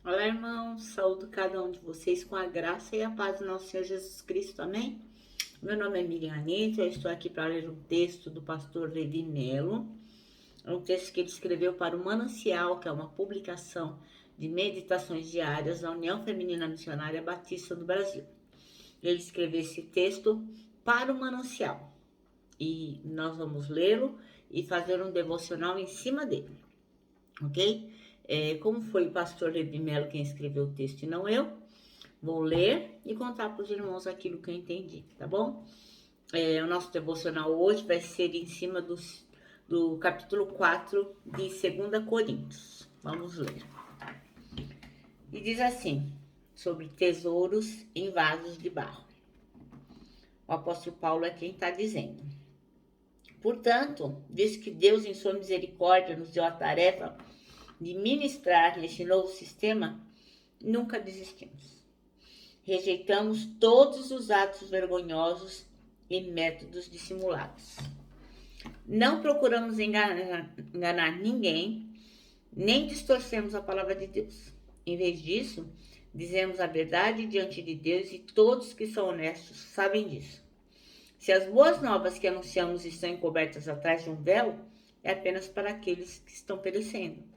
Olá, irmãos, saúdo cada um de vocês com a graça e a paz do nosso Senhor Jesus Cristo, amém? Meu nome é Miriam Anitta, eu estou aqui para ler um texto do pastor Levi Melo, um texto que ele escreveu para o Manancial, que é uma publicação de meditações diárias da União Feminina Missionária Batista do Brasil. Ele escreveu esse texto para o Manancial e nós vamos lê-lo e fazer um devocional em cima dele, ok? Como foi o pastor Levi Melo quem escreveu o texto e não eu, vou ler e contar para os irmãos aquilo que eu entendi, tá bom? O nosso devocional hoje vai ser em cima do capítulo 4 de 2 Coríntios. Vamos ler. E diz assim, sobre tesouros em vasos de barro. O apóstolo Paulo é quem está dizendo. Portanto, visto que Deus em sua misericórdia nos deu a tarefa de ministrar neste novo sistema, nunca desistimos. Rejeitamos todos os atos vergonhosos e métodos dissimulados. Não procuramos enganar ninguém, nem distorcemos a palavra de Deus. Em vez disso, dizemos a verdade diante de Deus e todos que são honestos sabem disso. Se as boas novas que anunciamos estão encobertas atrás de um véu, é apenas para aqueles que estão perecendo.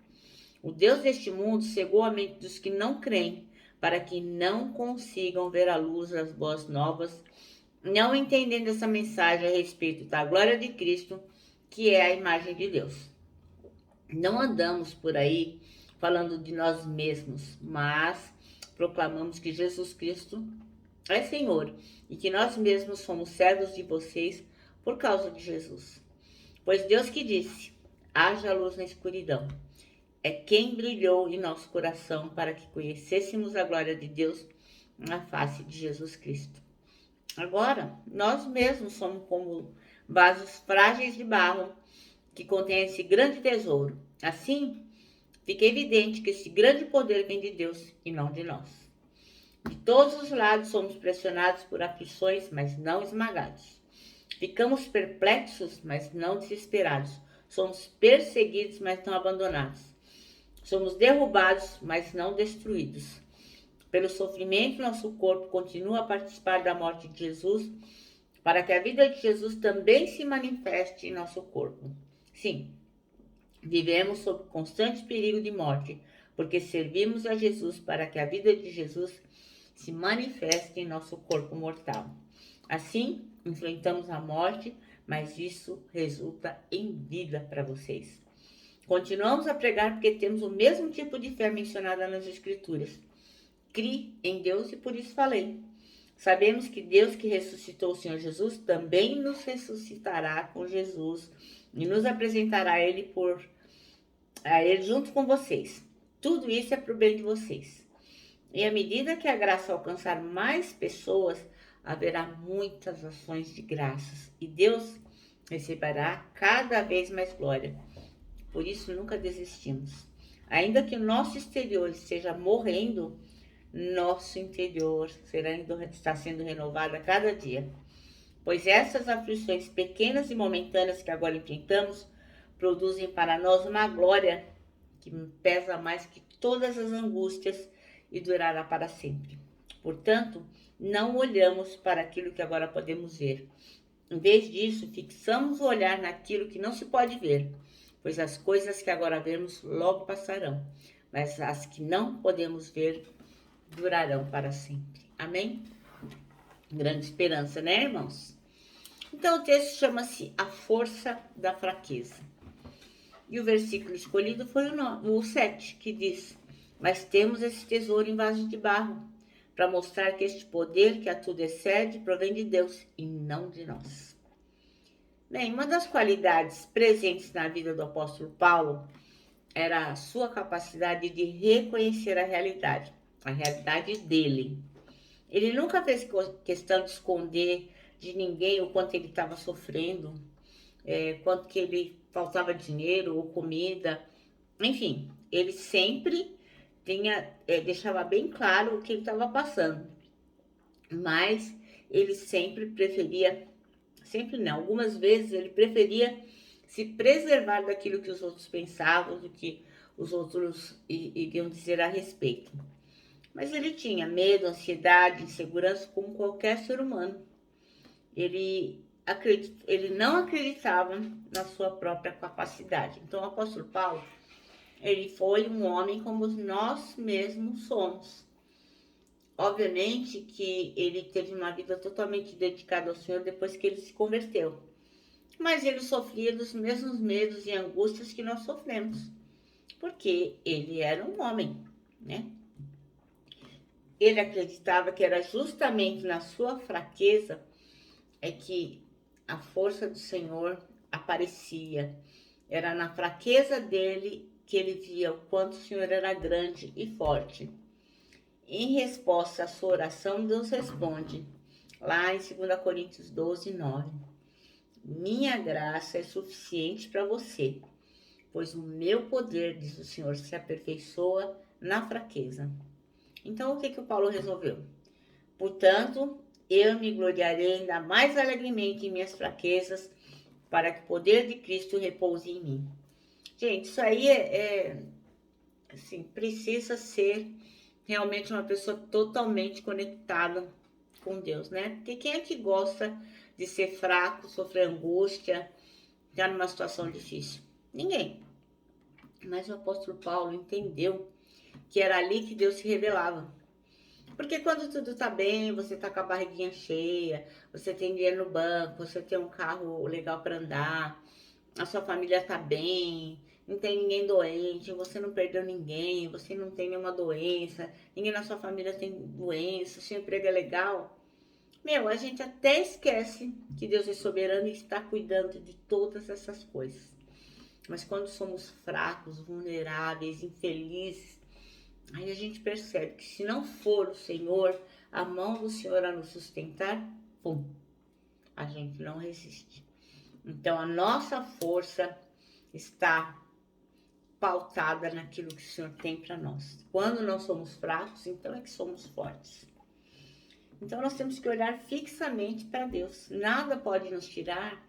O Deus deste mundo cegou a mente dos que não creem, para que não consigam ver a luz das boas novas, não entendendo essa mensagem a respeito da glória de Cristo, que é a imagem de Deus. Não andamos por aí falando de nós mesmos, mas proclamamos que Jesus Cristo é Senhor e que nós mesmos somos servos de vocês por causa de Jesus. Pois Deus que disse, haja luz na escuridão, é quem brilhou em nosso coração para que conhecêssemos a glória de Deus na face de Jesus Cristo. Agora, nós mesmos somos como vasos frágeis de barro que contêm esse grande tesouro. Assim, fica evidente que esse grande poder vem de Deus e não de nós. De todos os lados somos pressionados por aflições, mas não esmagados. Ficamos perplexos, mas não desesperados. Somos perseguidos, mas não abandonados. Somos derrubados, mas não destruídos. Pelo sofrimento, nosso corpo continua a participar da morte de Jesus, para que a vida de Jesus também se manifeste em nosso corpo. Sim, vivemos sob constante perigo de morte, porque servimos a Jesus para que a vida de Jesus se manifeste em nosso corpo mortal. Assim, enfrentamos a morte, mas isso resulta em vida para vocês. Continuamos a pregar porque temos o mesmo tipo de fé mencionada nas Escrituras. Crie em Deus e por isso falei. Sabemos que Deus que ressuscitou o Senhor Jesus também nos ressuscitará com Jesus e nos apresentará a Ele junto com vocês. Tudo isso é para o bem de vocês. E à medida que a graça alcançar mais pessoas, haverá muitas ações de graças e Deus receberá cada vez mais glória. Por isso nunca desistimos. Ainda que o nosso exterior esteja morrendo, nosso interior está sendo renovado a cada dia. Pois essas aflições pequenas e momentâneas que agora enfrentamos produzem para nós uma glória que pesa mais que todas as angústias e durará para sempre. Portanto, não olhamos para aquilo que agora podemos ver. Em vez disso, fixamos o olhar naquilo que não se pode ver, pois as coisas que agora vemos logo passarão, mas as que não podemos ver durarão para sempre. Amém? Grande esperança, né, irmãos? Então, o texto chama-se A Força da Fraqueza. E o versículo escolhido foi o 7, que diz: Mas temos esse tesouro em vasos de barro, para mostrar que este poder que a tudo excede provém de Deus e não de nós. Bem, uma das qualidades presentes na vida do apóstolo Paulo era a sua capacidade de reconhecer a realidade dele. Ele nunca fez questão de esconder de ninguém o quanto ele estava sofrendo, quanto que ele faltava dinheiro ou comida, enfim, ele sempre deixava bem claro o que ele estava passando, mas ele algumas vezes ele preferia se preservar daquilo que os outros pensavam, do que os outros iriam dizer a respeito. Mas ele tinha medo, ansiedade, insegurança, como qualquer ser humano. Ele não acreditava na sua própria capacidade. Então, o apóstolo Paulo, ele foi um homem como nós mesmos somos. Obviamente que ele teve uma vida totalmente dedicada ao Senhor depois que ele se converteu. Mas ele sofria dos mesmos medos e angústias que nós sofremos. Porque ele era um homem, né? Ele acreditava que era justamente na sua fraqueza é que a força do Senhor aparecia. Era na fraqueza dele que ele via o quanto o Senhor era grande e forte. Em resposta à sua oração, Deus responde, lá em 2 Coríntios 12, 9. Minha graça é suficiente para você, pois o meu poder, diz o Senhor, se aperfeiçoa na fraqueza. Então, o que o Paulo resolveu? Portanto, eu me gloriarei ainda mais alegremente em minhas fraquezas, para que o poder de Cristo repouse em mim. Gente, isso aí assim, precisa ser realmente uma pessoa totalmente conectada com Deus, né? Porque quem é que gosta de ser fraco, sofrer angústia, estar numa situação difícil? Ninguém. Mas o apóstolo Paulo entendeu que era ali que Deus se revelava. Porque quando tudo tá bem, você tá com a barriguinha cheia, você tem dinheiro no banco, você tem um carro legal para andar, a sua família tá bem, não tem ninguém doente, você não perdeu ninguém, você não tem nenhuma doença, ninguém na sua família tem doença, seu emprego é legal. Meu, a gente até esquece que Deus é soberano e está cuidando de todas essas coisas. Mas quando somos fracos, vulneráveis, infelizes, aí a gente percebe que se não for o Senhor, a mão do Senhor a nos sustentar, pum, a gente não resiste. Então a nossa força está pautada naquilo que o Senhor tem para nós. Quando nós somos fracos, então é que somos fortes. Então nós temos que olhar fixamente para Deus. Nada pode nos tirar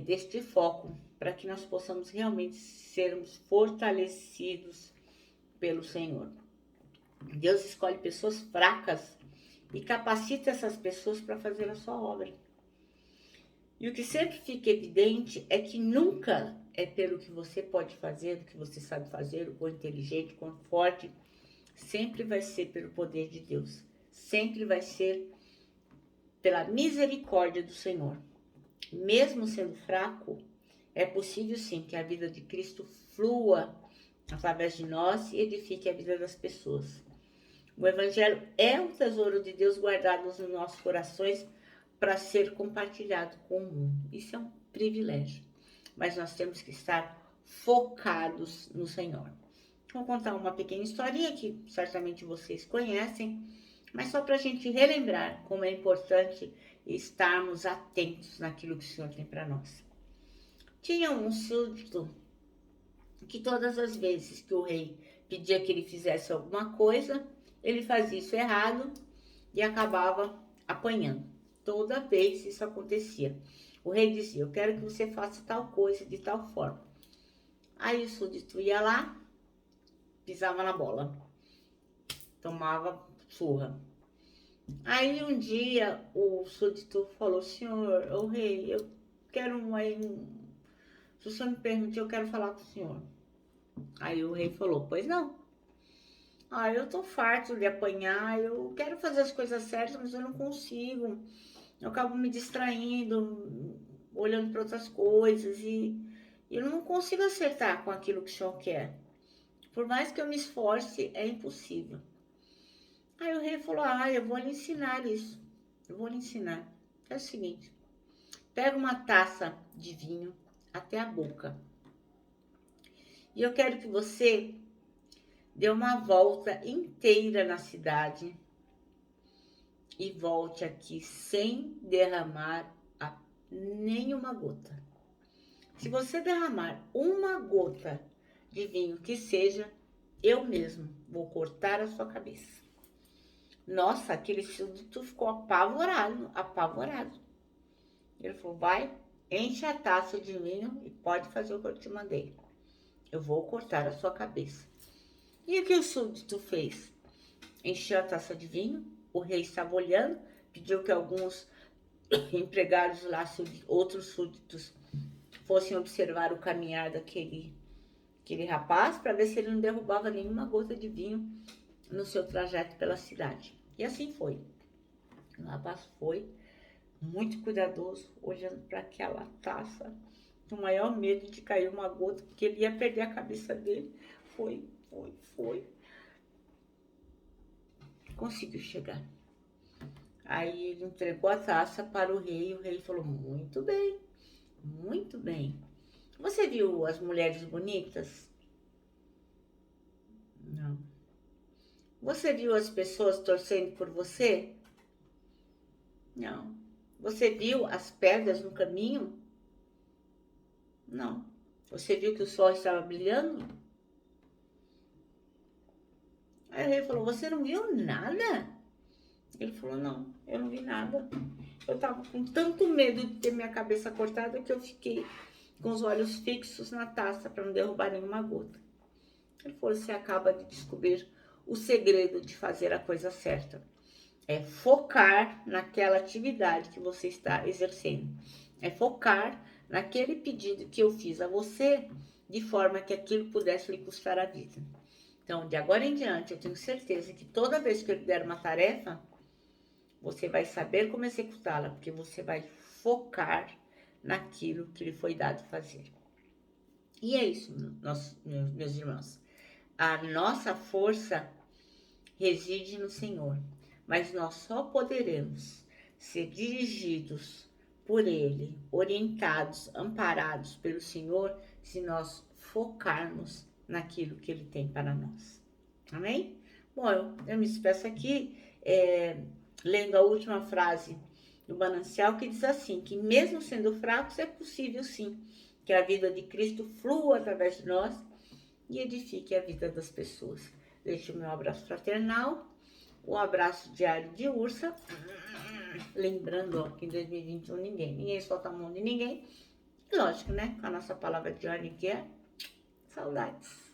deste foco, para que nós possamos realmente sermos fortalecidos pelo Senhor. Deus escolhe pessoas fracas e capacita essas pessoas para fazer a sua obra. E o que sempre fica evidente é que nunca é pelo que você pode fazer, do que você sabe fazer, o quão inteligente, o quão forte. Sempre vai ser pelo poder de Deus. Sempre vai ser pela misericórdia do Senhor. Mesmo sendo fraco, é possível sim que a vida de Cristo flua através de nós e edifique a vida das pessoas. O Evangelho é um tesouro de Deus guardado nos nossos corações para ser compartilhado com o mundo. Isso é um privilégio, mas nós temos que estar focados no Senhor. Vou contar uma pequena historinha que certamente vocês conhecem, mas só para a gente relembrar como é importante estarmos atentos naquilo que o Senhor tem para nós. Tinha um súdito que todas as vezes que o rei pedia que ele fizesse alguma coisa, ele fazia isso errado e acabava apanhando. Toda vez isso acontecia. O rei dizia, eu quero que você faça tal coisa de tal forma. Aí o súdito ia lá, pisava na bola, tomava surra. Aí um dia o súdito falou, senhor, o rei, eu quero se o senhor me permitir, eu quero falar com o senhor. Aí o rei falou, pois não. Eu tô farto de apanhar, eu quero fazer as coisas certas, mas eu não consigo. Eu acabo me distraindo, olhando para outras coisas e eu não consigo acertar com aquilo que o senhor quer. Por mais que eu me esforce, é impossível. Aí o rei falou, eu vou lhe ensinar isso. Eu vou lhe ensinar. É o seguinte, pega uma taça de vinho até a boca. E eu quero que você dê uma volta inteira na cidade e volte aqui sem derramar nenhuma gota. Se você derramar uma gota de vinho que seja, eu mesmo vou cortar a sua cabeça. Nossa, aquele súdito ficou apavorado. Ele falou, vai, enche a taça de vinho e pode fazer o que eu te mandei. eu vou cortar a sua cabeça. E o que o súdito fez? Encheu a taça de vinho, o rei estava olhando, pediu que alguns empregados lá, outros súditos, fossem observar o caminhar daquele rapaz para ver se ele não derrubava nenhuma gota de vinho no seu trajeto pela cidade. E assim foi. O rapaz foi muito cuidadoso, olhando para aquela taça, com o maior medo de cair uma gota, porque ele ia perder a cabeça dele. Foi. Conseguiu chegar. Aí ele entregou a taça para o rei falou, muito bem, muito bem. Você viu as mulheres bonitas? Não. Você viu as pessoas torcendo por você? Não. Você viu as pedras no caminho? Não. Você viu que o sol estava brilhando? Aí o rei falou, você não viu nada? Ele falou, não, eu não vi nada. Eu estava com tanto medo de ter minha cabeça cortada que eu fiquei com os olhos fixos na taça para não derrubar nenhuma gota. Ele falou, você acaba de descobrir o segredo de fazer a coisa certa. É focar naquela atividade que você está exercendo. É focar naquele pedido que eu fiz a você, de forma que aquilo pudesse lhe custar a vida. Então, de agora em diante, eu tenho certeza que toda vez que eu lhe der uma tarefa, você vai saber como executá-la, porque você vai focar naquilo que lhe foi dado fazer. E é isso, meus irmãos. A nossa força reside no Senhor, mas nós só poderemos ser dirigidos por Ele, orientados, amparados pelo Senhor, se nós focarmos naquilo que Ele tem para nós. Amém? Bom, eu me despeço aqui, lendo a última frase do manancial, que diz assim, que mesmo sendo fracos, é possível sim, que a vida de Cristo flua através de nós e edifique a vida das pessoas. Deixo o meu abraço fraternal, um abraço diário de Ursa, lembrando ó, que em 2021 ninguém solta a mão de ninguém, lógico, né, com a nossa palavra de ordem que é saudades.